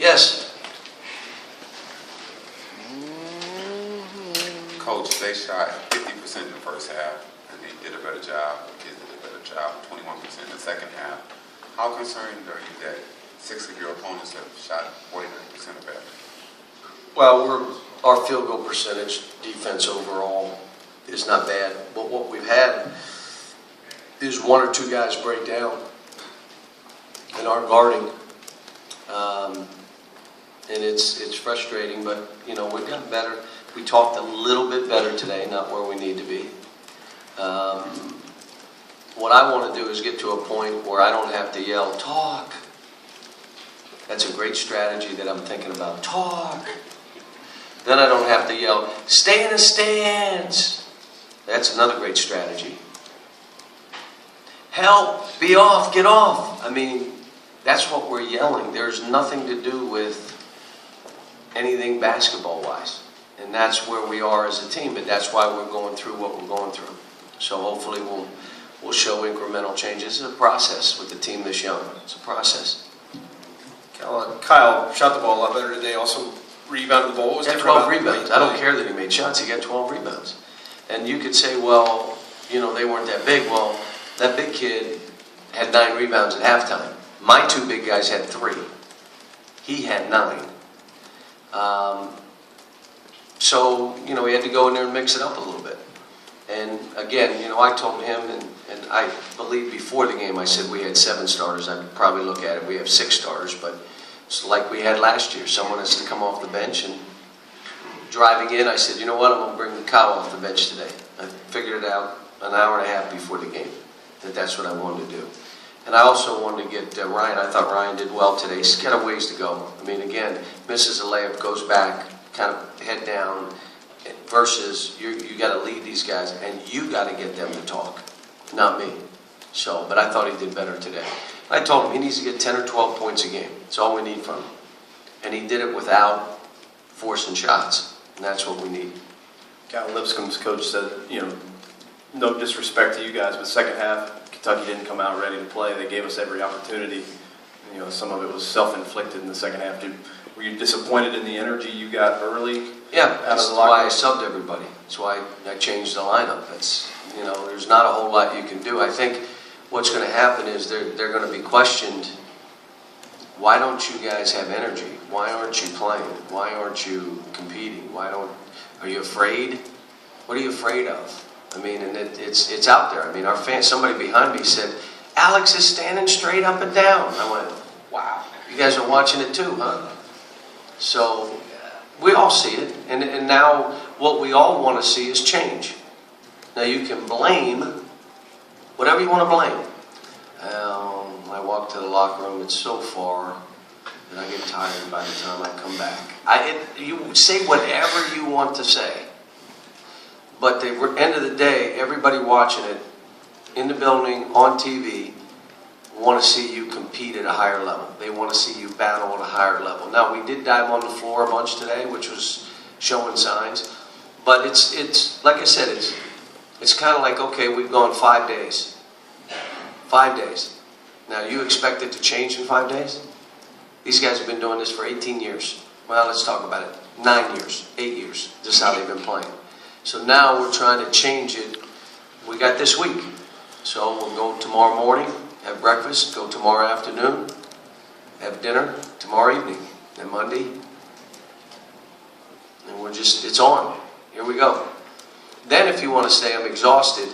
Yes. Coach, they shot 50% in the first half, and they did a better job. The kids did a better job, 21% in the second half. How concerned are you that 6 of your opponents have shot 49% or better? Well, our field goal percentage defense overall is not bad, but what we've had is 1 or 2 guys break down and aren't guarding, and it's frustrating. But you know, we've gotten better. We talked a little bit better today, not where we need to be. What I want to do is get to a point where I don't have to yell, talk. That's a great strategy that I'm thinking about. Talk. Then I don't have to yell, stay in the stands. That's another great strategy. Help, be off, get off. I mean, that's what we're yelling. There's nothing to do with anything basketball-wise. And that's where we are as a team, but that's why we're going through what we're going through. So hopefully we'll show incremental changes. It's a process with the team this young. It's a process. Kyle shot the ball a lot better today. Also rebounded the ball. He got 12 rebounds. I don't care that he made shots. He got 12 rebounds. And you could say, well, you know, they weren't that big. Well, that big kid had 9 rebounds at halftime. My 2 big guys had 3. He had 9. So, you know, he had to go in there and mix it up a little bit. And again, you know, I told him, and I believe before the game, I said we had 7 starters. I'd probably look at it, we have 6 starters, but it's like we had last year. Someone has to come off the bench. And driving in, I said, you know what, I'm going to bring Kyle off the bench today. I figured it out an hour and a half before the game, that's what I wanted to do. And I also wanted to get Ryan. I thought Ryan did well today. He's got a ways to go. I mean, again, misses a layup, goes back, kind of head down, versus you got to lead these guys, and you got to get them to talk, not me. So, but I thought he did better today. I told him he needs to get 10 or 12 points a game. That's all we need from him. And he did it without forcing shots, and that's what we need. Lipscomb's coach said, you know, no disrespect to you guys, but second half, Kentucky didn't come out ready to play. They gave us every opportunity. You know, some of it was self-inflicted in the second half. Were you disappointed in the energy you got early? Yeah, that's why I subbed everybody. That's why I changed the lineup. That's, you know, there's not a whole lot you can do. I think what's going to happen is they're going to be questioned. Why don't you guys have energy? Why aren't you playing? Why aren't you competing? Are you afraid? What are you afraid of? I mean, and it's out there. I mean, our fans, somebody behind me said, Alex is standing straight up and down. I went, wow, you guys are watching it too, huh? So we all see it, and now what we all want to see is change. Now you can blame whatever you want to blame. I walk to the locker room, it's so far that I get tired by the time I come back. You say whatever you want to say. But at the end of the day, everybody watching it, in the building, on TV, want to see you compete at a higher level. They want to see you battle at a higher level. Now, we did dive on the floor a bunch today, which was showing signs. But it's like I said, it's kind of like, okay, we've gone 5 days. 5 days. Now, you expect it to change in 5 days? These guys have been doing this for 18 years. Well, let's talk about it. 9 years, 8 years. This is how they've been playing. So now we're trying to change it. We got this week. So we'll go tomorrow morning, have breakfast, go tomorrow afternoon, have dinner tomorrow evening, and Monday. And it's on. Here we go. Then if you want to say I'm exhausted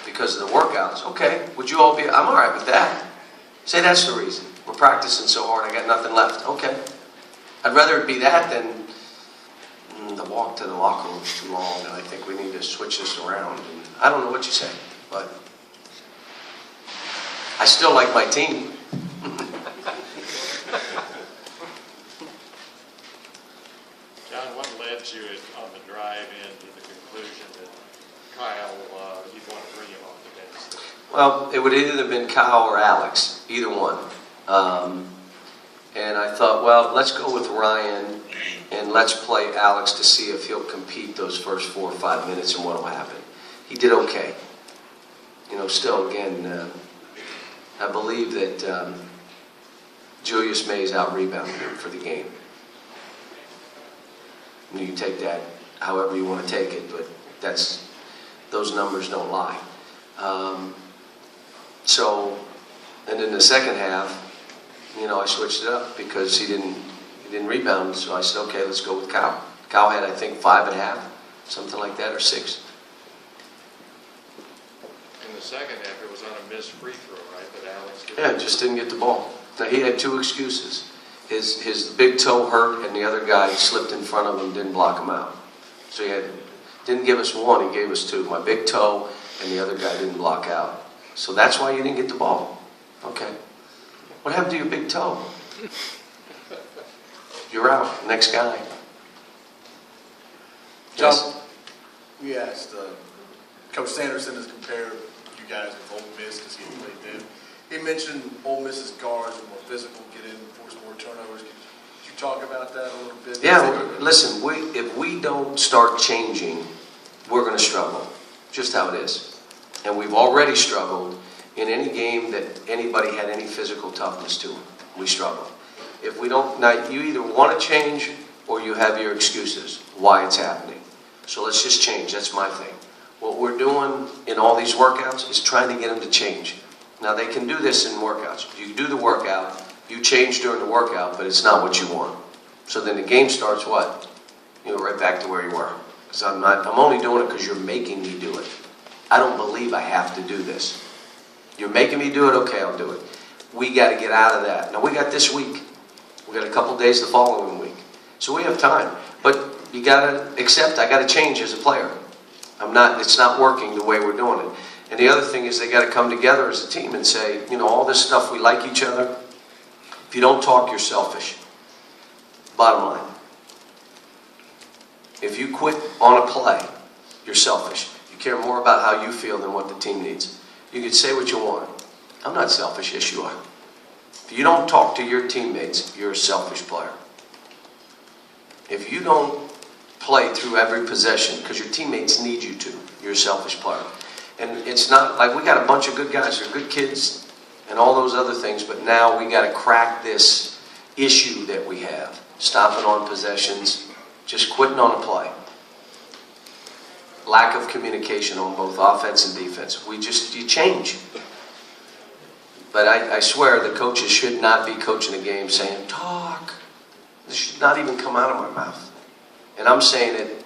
because of the workouts, okay, would you all be, I'm all right with that. Say that's the reason. We're practicing so hard, I got nothing left. Okay. I'd rather it be that than the walk to the locker room is too long, and I think we need to switch this around. And I don't know what you say, but I still like my team. John, what led you on the drive in to the conclusion that Kyle, you'd want to bring him off the bench? Well, it would either have been Kyle or Alex, either one. And I thought, well, let's go with Ryan and let's play Alex to see if he'll compete those first 4 or 5 minutes and what will happen. He did okay. You know, still, again, I believe that Julius Mays out-rebounded him for the game. And you can take that however you want to take it, but those numbers don't lie. And in the second half, I switched it up because he didn't rebound, so I said, okay, let's go with Cal. Cal had, I think, 5.5, something like that, or 6. In the second half, it was on a missed free throw, right, that Alex did? Yeah, just didn't get the ball. Now, he had 2 excuses. His big toe hurt, and the other guy slipped in front of him, didn't block him out. So he didn't give us 1, he gave us 2. My big toe, and the other guy didn't block out. So that's why you didn't get the ball. Okay. What happened to your big toe? You're out. Next guy. John, Yes. we asked, Coach Sanderson has compared you guys with Ole Miss because he played them. He mentioned Ole Miss's guards are more physical, get in, force more turnovers. Could you talk about that a little bit? Yeah, listen, if we don't start changing, we're going to struggle. Just how it is. And we've already struggled in any game that anybody had any physical toughness to. We struggle. If we don't, now you either want to change or you have your excuses why it's happening. So let's just change. That's my thing. What we're doing in all these workouts is trying to get them to change. Now they can do this in workouts. You do the workout, you change during the workout, but it's not what you want. So then the game starts what? Right back to where you were. Because I'm only doing it because you're making me do it. I don't believe I have to do this. You're making me do it, okay, I'll do it. We got to get out of that. Now we got this week. We got a couple days the following week. So we have time. But you got to accept I got to change as a player. It's not working the way we're doing it. And the other thing is they got to come together as a team and say, all this stuff, we like each other. If you don't talk, you're selfish. Bottom line. If you quit on a play, you're selfish. You care more about how you feel than what the team needs. You can say what you want. I'm not selfish, yes you are. If you don't talk to your teammates, you're a selfish player. If you don't play through every possession because your teammates need you to, you're a selfish player. And it's not like we got a bunch of good guys, they're good kids and all those other things, but now we got to crack this issue that we have. Stopping on possessions, just quitting on a play. Lack of communication on both offense and defense. You change. But I swear the coaches should not be coaching a game saying, talk. This should not even come out of my mouth. And I'm saying it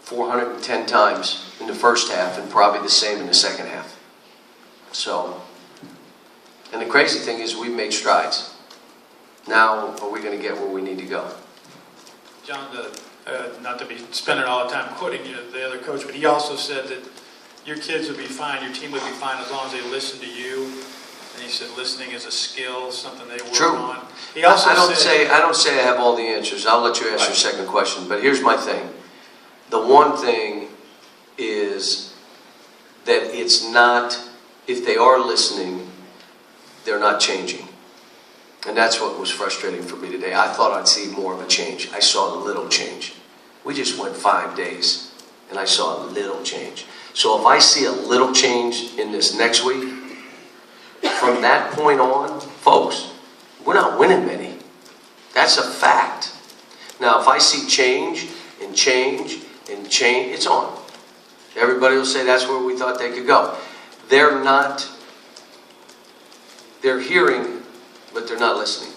410 times in the first half and probably the same in the second half. So, and the crazy thing is we've made strides. Now are we going to get where we need to go? John, not to be spending all the time quoting the other coach, but he also said that your kids would be fine, your team would be fine as long as they listen to you. And he said listening is a skill, something they work True. on. He also I don't say I have all the answers. I'll let you ask your second question. But here's my thing. The one thing is that it's not, if they are listening, they're not changing. And that's what was frustrating for me today. I thought I'd see more of a change. I saw a little change. We just went 5 days, and I saw a little change. So if I see a little change in this next week, from that point on, folks, we're not winning many. That's a fact. Now, if I see change and change and change, it's on. Everybody will say that's where we thought they could go. They're hearing, but they're not listening.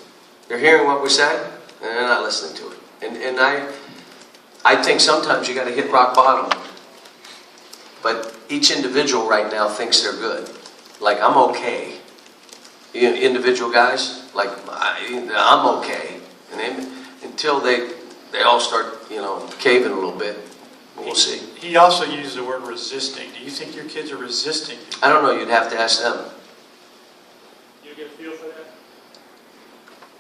They're hearing what we say, and they're not listening to it. And I think sometimes you got to hit rock bottom. But each individual right now thinks they're good. Like, I'm okay. Individual guys, like, I'm okay. And then, until they all start, caving a little bit, we'll see. He also used the word resisting. Do you think your kids are resisting? I don't know. You'd have to ask them. You get a feel for that?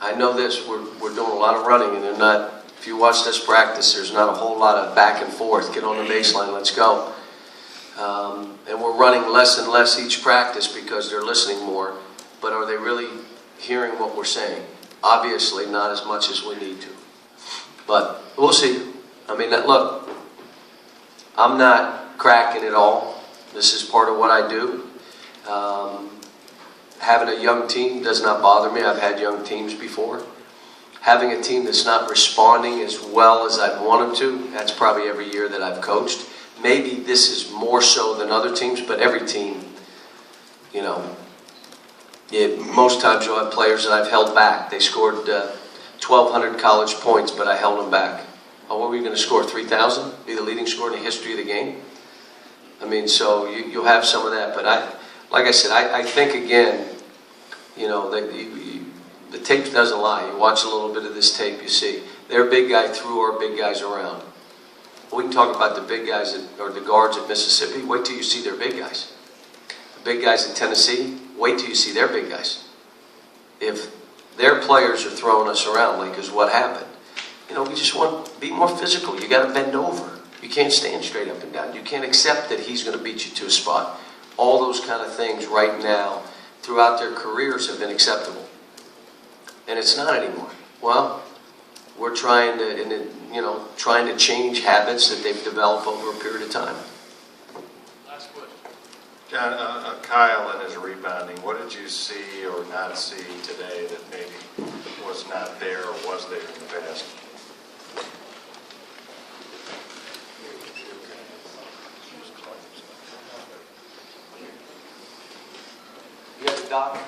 I know this. We're doing a lot of running, and they're not. If you watch this practice, there's not a whole lot of back and forth. Get on the baseline. Let's go. And we're running less and less each practice because they're listening more. But are they really hearing what we're saying? Obviously, not as much as we need to. But we'll see. I mean, look, I'm not cracking it all. This is part of what I do. having a young team does not bother me. I've had young teams before. Having a team that's not responding as well as I'd want them to, that's probably every year that I've coached. Maybe this is more so than other teams, but every team, you know, most times you'll have players that I've held back. They scored 1,200 college points, but I held them back. Oh, what were you going to score, 3,000? Be the leading scorer in the history of the game? I mean, so you'll have some of that. But like I said, I think, again, you know, the tape doesn't lie. You watch a little bit of this tape, you see. Their big guy threw our big guys around. We can talk about the big guys, or the guards at Mississippi. Wait till you see their big guys. The big guys in Tennessee, wait till you see their big guys. If their players are throwing us around, like is what happened, you know, we just want to be more physical. You got to bend over. You can't stand straight up and down. You can't accept that he's going to beat you to a spot. All those kind of things right now, throughout their careers, have been acceptable. And it's not anymore. Well, we're trying to change habits that they've developed over a period of time. Last question. John, Kyle and his rebounding, what did you see or not see today that maybe was not there or was there in the past? Yes, Doc?